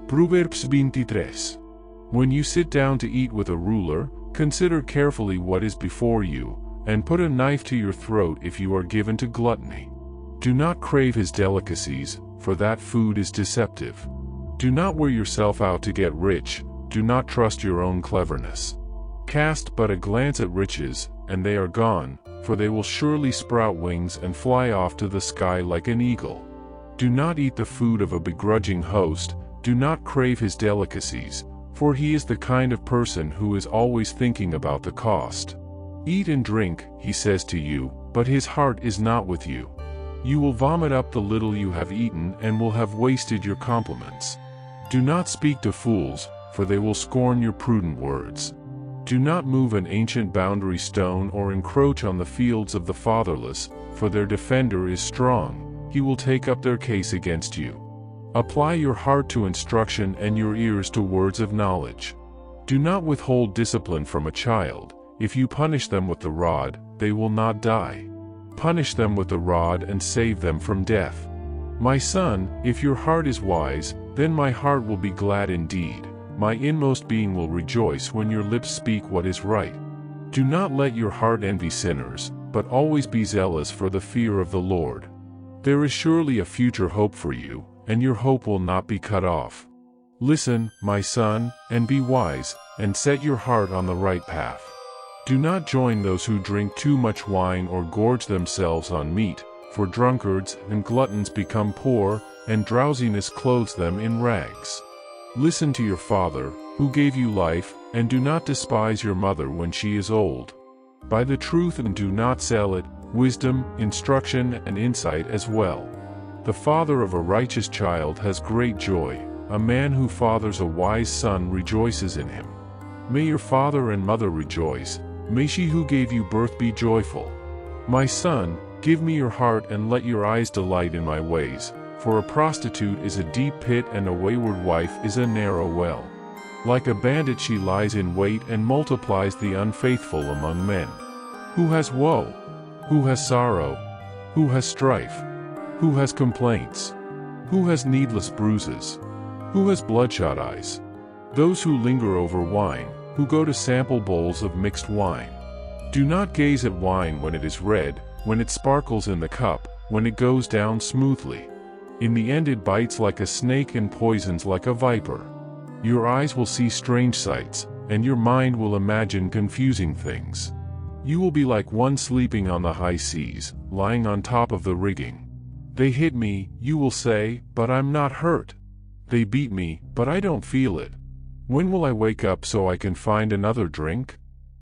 Proverbs 23. When you sit down to eat with a ruler, consider carefully what is before you, and put a knife to your throat if you are given to gluttony. Do not crave his delicacies, for that food is deceptive. Do not wear yourself out to get rich, do not trust your own cleverness. Cast but a glance at riches, and they are gone, for they will surely sprout wings and fly off to the sky like an eagle. Do not eat the food of a begrudging host, do not crave his delicacies, for he is the kind of person who is always thinking about the cost. Eat and drink, he says to you, but his heart is not with you. You will vomit up the little you have eaten and will have wasted your compliments. Do not speak to fools, for they will scorn your prudent words. Do not move an ancient boundary stone or encroach on the fields of the fatherless, for their defender is strong, he will take up their case against you. Apply your heart to instruction and your ears to words of knowledge. Do not withhold discipline from a child. If you punish them with the rod, they will not die. Punish them with the rod and save them from death. My son, if your heart is wise, then my heart will be glad indeed. My inmost being will rejoice when your lips speak what is right. Do not let your heart envy sinners, but always be zealous for the fear of the Lord. There is surely a future hope for you, and your hope will not be cut off. Listen, my son, and be wise, and set your heart on the right path. Do not join those who drink too much wine or gorge themselves on meat, for drunkards and gluttons become poor, and drowsiness clothes them in rags. Listen to your father, who gave you life, and do not despise your mother when she is old. Buy the truth and do not sell it, wisdom, instruction, and insight as well. The father of a righteous child has great joy, a man who fathers a wise son rejoices in him. May your father and mother rejoice, may she who gave you birth be joyful. My son, give me your heart and let your eyes delight in my ways. For a prostitute is a deep pit and a wayward wife is a narrow well. Like a bandit she lies in wait and multiplies the unfaithful among men. Who has woe? Who has sorrow? Who has strife? Who has complaints? Who has needless bruises? Who has bloodshot eyes? Those who linger over wine, who go to sample bowls of mixed wine. Do not gaze at wine when it is red, when it sparkles in the cup, when it goes down smoothly. In the end it bites like a snake and poisons like a viper. Your eyes will see strange sights, and your mind will imagine confusing things. You will be like one sleeping on the high seas, lying on top of the rigging. They hit me, you will say, but I'm not hurt. They beat me, but I don't feel it. When will I wake up so I can find another drink?